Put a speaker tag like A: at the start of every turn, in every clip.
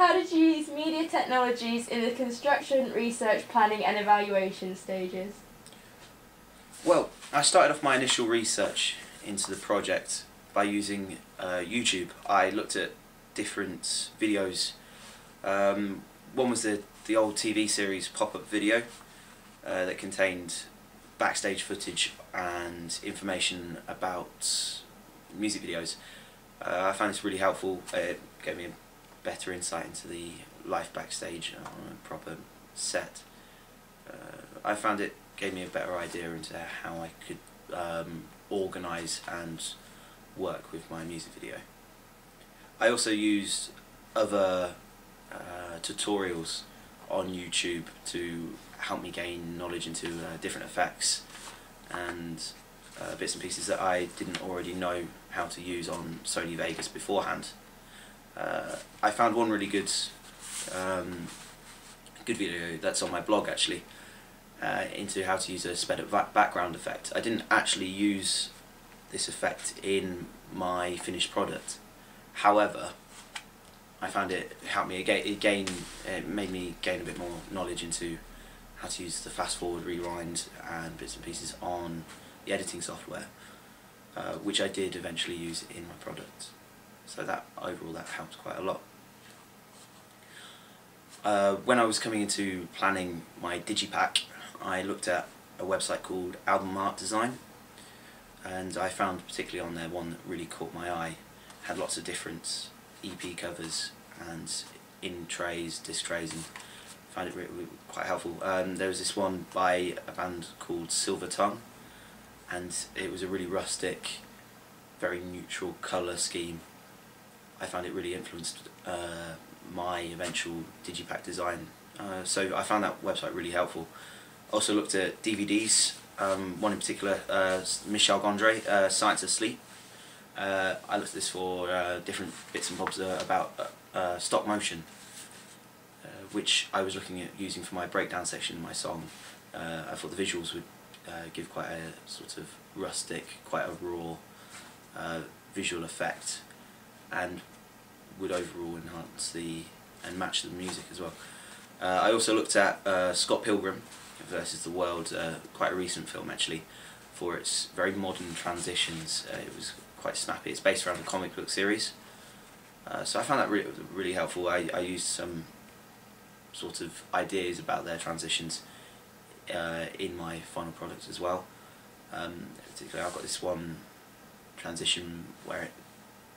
A: How did you use media technologies in the construction, research, planning and evaluation stages?
B: Well, I started off my initial research into the project by using YouTube. I looked at different videos. One was the old TV series Pop-Up Video that contained backstage footage and information about music videos. I found this really helpful. It gave me a better insight into the life backstage on a proper set. I found it gave me a better idea into how I could organise and work with my music video. I also used other tutorials on YouTube to help me gain knowledge into different effects and bits and pieces that I didn't already know how to use on Sony Vegas beforehand. I found one really good video that's on my blog actually, into how to use a sped up background effect. I didn't actually use this effect in my finished product. However, I found it helped me it made me gain a bit more knowledge into how to use the fast forward, rewind and bits and pieces on the editing software, which I did eventually use in my product. So that overall that helped quite a lot. When I was coming into planning my digipack, I looked at a website called Album Art Design, and I found particularly on there one that really caught my eye. Had lots of different EP covers and in trays, disc trays, and found it really quite helpful. There was this one by a band called Silver Tongue, and it was a really rustic, very neutral colour scheme. I found it really influenced my eventual digipack design, so I found that website really helpful. Also looked at DVDs, one in particular, Michel Gondry, Science of Sleep. I looked at this for different bits and bobs about stop motion, which I was looking at using for my breakdown section in my song. I thought the visuals would give quite a sort of rustic, quite a raw visual effect, and would overall enhance and match the music as well. I also looked at Scott Pilgrim versus the World, quite a recent film actually, for its very modern transitions. It was quite snappy. It's based around a comic book series, so I found that really helpful. I used some sort of ideas about their transitions in my final product as well. Particularly I've got this one transition where it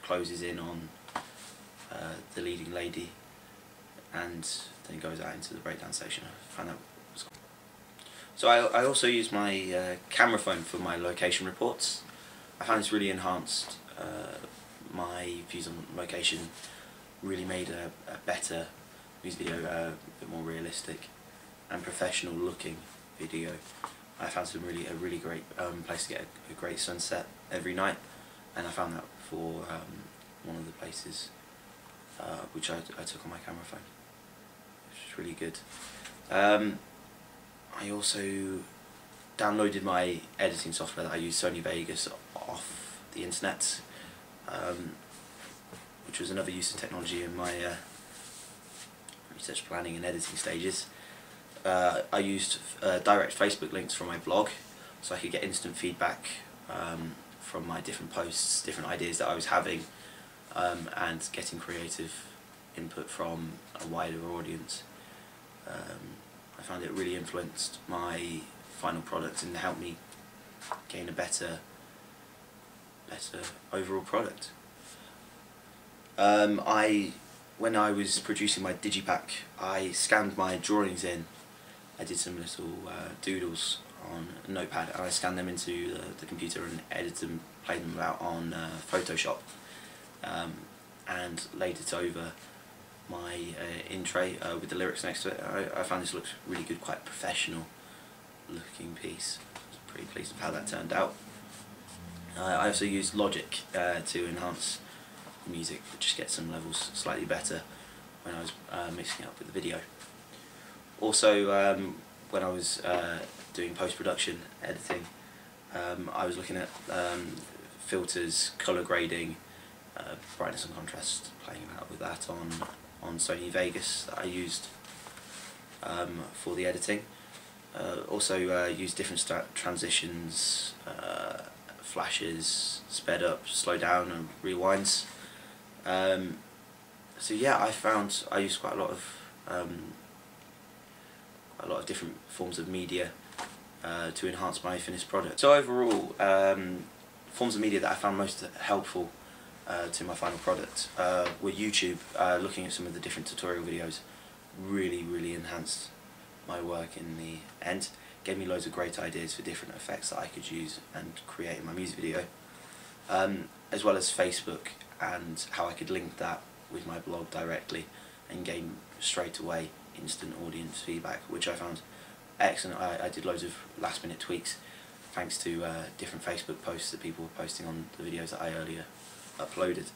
B: closes in on the leading lady and then goes out into the breakdown section. I found that was cool. So I also use my camera phone for my location reports. I found this really enhanced my views on location, really made a better music video, a bit more realistic and professional looking video. I found a really great place to get a great sunset every night, and I found that for one of the places which I took on my camera phone, which is really good. I also downloaded my editing software that I use, Sony Vegas, off the internet, which was another use of technology in my research, planning and editing stages. I used direct Facebook links from my blog, so I could get instant feedback from my different posts, different ideas that I was having, and getting creative input from a wider audience. I found it really influenced my final product and helped me gain a better overall product. When I was producing my digipack, I scanned my drawings in. I did some little doodles on a notepad, and I scanned them into the computer and edited them, played them out on Photoshop, and laid it over my in tray with the lyrics next to it. I found this looked really good, quite professional looking piece. I was pretty pleased with how that turned out. I also used Logic to enhance the music, just get some levels slightly better when I was mixing it up with the video. Also, when I was doing post-production editing, I was looking at filters, colour grading, brightness and contrast, playing about with that on on Sony Vegas that I used for the editing. Also used different transitions, flashes, sped up, slow down and rewinds. So yeah, I used quite a lot of different forms of media to enhance my finished product. So overall, forms of media that I found most helpful to my final product were YouTube. Looking at some of the different tutorial videos really enhanced my work in the end. Gave me loads of great ideas for different effects that I could use and create in my music video. As well as Facebook and how I could link that with my blog directly and gain straight away instant audience feedback, which I found excellent. I did loads of last minute tweaks thanks to different Facebook posts that people were posting on the videos that I earlier uploaded.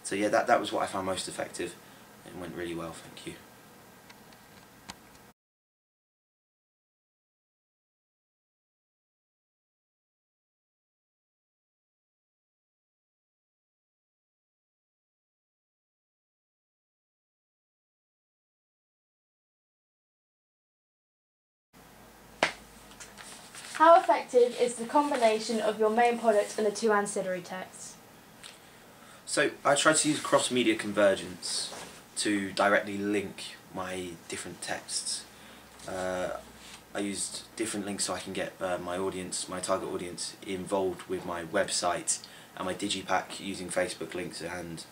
B: So yeah, that was what I found most effective. It went really well, thank you.
A: How effective is the combination of your main product and the two ancillary texts?
B: So I tried to use cross-media convergence to directly link my different texts. I used different links so I can get my target audience, involved with my website and my digipack, using Facebook links and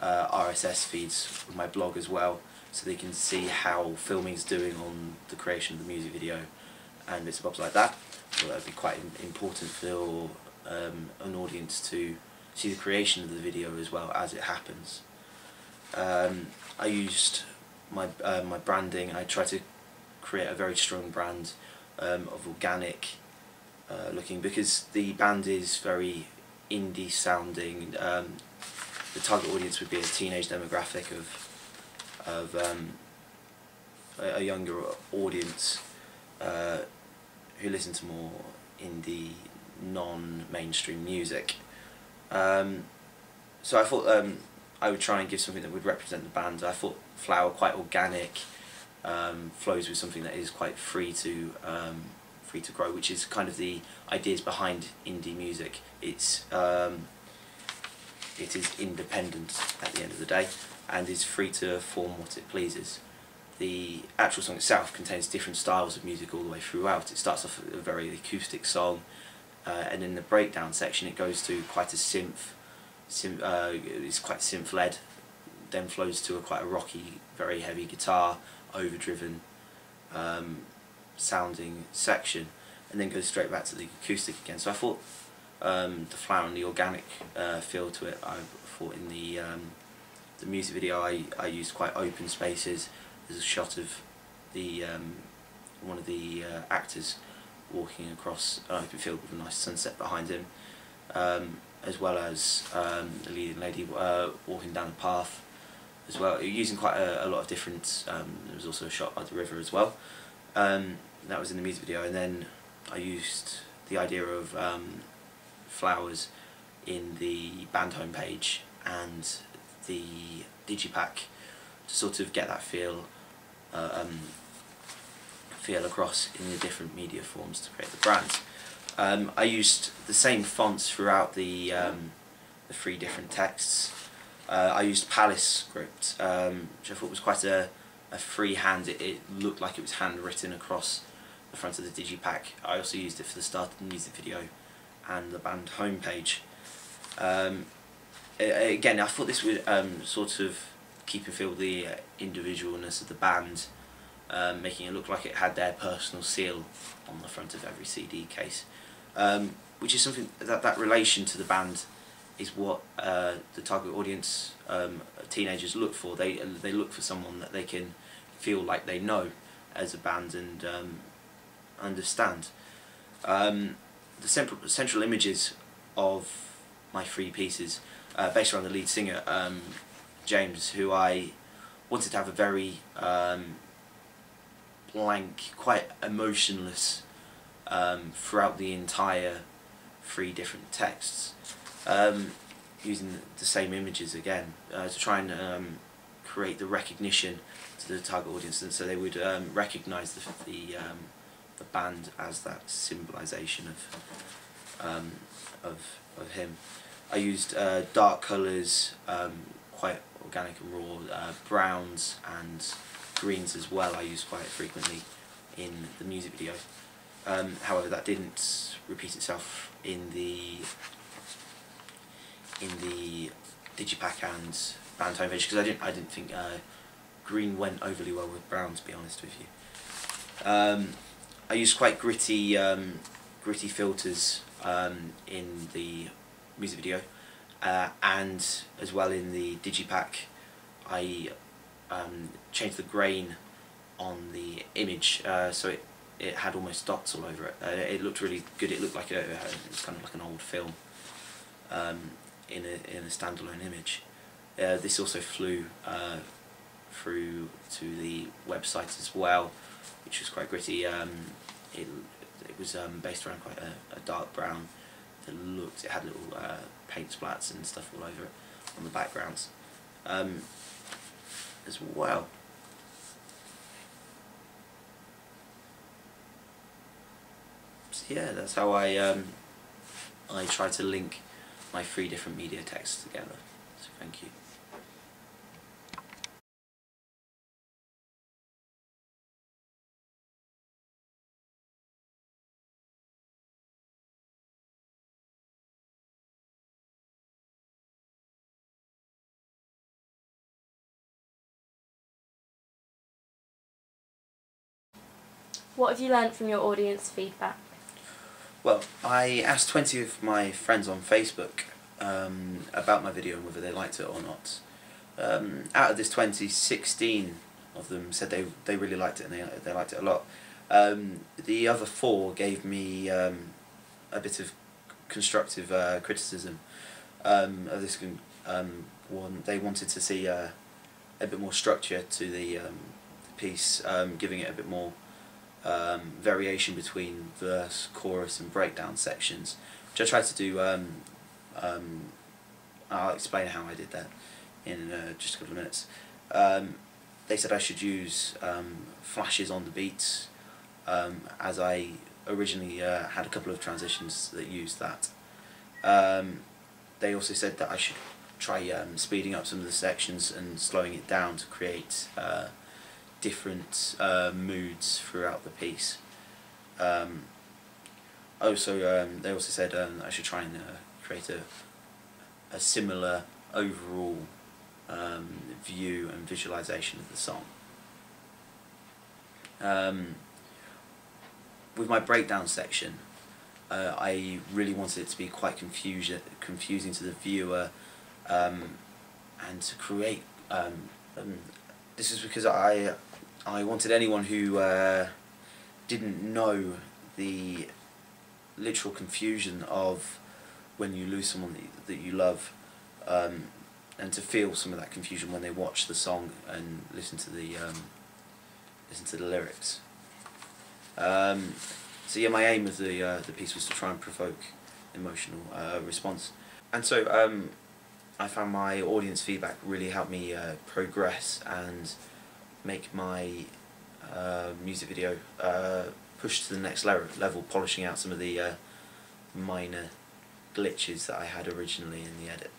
B: RSS feeds with my blog as well, so they can see how filming's doing on the creation of the music video and bits and bobs like that. So that would be quite important for an audience to see the creation of the video as well as it happens. I used my branding. I tried to create a very strong brand of organic looking, because the band is very indie sounding. The target audience would be a teenage demographic of a younger audience who listen to more indie, non-mainstream music. So I thought I would try and give something that would represent the band. I thought Flower, quite organic, flows with something that is quite free to grow, which is kind of the ideas behind indie music. It is independent at the end of the day and is free to form what it pleases. The actual song itself contains different styles of music all the way throughout. It starts off with a very acoustic song, and in the breakdown section it goes to quite a it's quite synth led, then flows to quite a rocky, very heavy guitar, overdriven sounding section, and then goes straight back to the acoustic again. So I thought the flower and the organic feel to it. I thought in the music video I used quite open spaces. There's a shot of the one of the actors walking across an open field with a nice sunset behind him, as well as the leading lady walking down a path as well. Using quite a lot of different. There was also a shot by the river as well. That was in the music video, and then I used the idea of flowers in the band homepage and the digipack to sort of get that feel across in the different media forms to create the brand. I used the same fonts throughout the 3 different texts. I used Palace script, which I thought was quite a free hand. It looked like it was handwritten across the front of the digipack. I also used it for the start of the music video and the band homepage. Again, I thought this would sort of keep and feel the individualness of the band, making it look like it had their personal seal on the front of every CD case, which is something that relation to the band is what the target audience, teenagers, look for. They look for someone that they can feel like they know as a band and understand. The central images of my 3 pieces, based around the lead singer, James, who I wanted to have a very blank, quite emotionless throughout the entire 3 different texts, using the same images again to try and create the recognition to the target audience, and so they would recognise the band as that symbolisation of him. I used dark colours, quite organic and raw, browns and greens as well. I used quite frequently in the music video. However, that didn't repeat itself in the digipack and band home page, because I didn't think green went overly well with brown, to be honest with you. I used quite gritty filters in the music video, and as well in the digipack. I changed the grain on the image, so it had almost dots all over it. It looked really good. It looked like it was kind of like an old film in a standalone image. This also flew through to the website as well, which was quite gritty. It was based around quite a dark brown. It had little paint splats and stuff all over it on the backgrounds as well. So yeah, that's how I try to link my 3 different media texts together. So thank you.
A: What have you learnt from your audience feedback?
B: Well, I asked 20 of my friends on Facebook about my video and whether they liked it or not. Out of this 20, 16 of them said they really liked it, and they liked it a lot. The other 4 gave me a bit of constructive criticism of this one. They wanted to see a bit more structure to the piece, giving it a bit more variation between verse, chorus and breakdown sections, which I tried to do. I'll explain how I did that in just a couple of minutes. They said I should use flashes on the beats, as I originally had a couple of transitions that used that. They also said that I should try speeding up some of the sections and slowing it down to create different moods throughout the piece. They also said I should try and create a similar overall view and visualization of the song. With my breakdown section, I really wanted it to be quite confusing to the viewer, and to create. This is because I wanted anyone who didn't know the literal confusion of when you lose someone that you love, and to feel some of that confusion when they watch the song and listen to the lyrics. So yeah, my aim of the piece was to try and provoke emotional response, and so I found my audience feedback really helped me progress and make my music video push to the next level, polishing out some of the minor glitches that I had originally in the edit.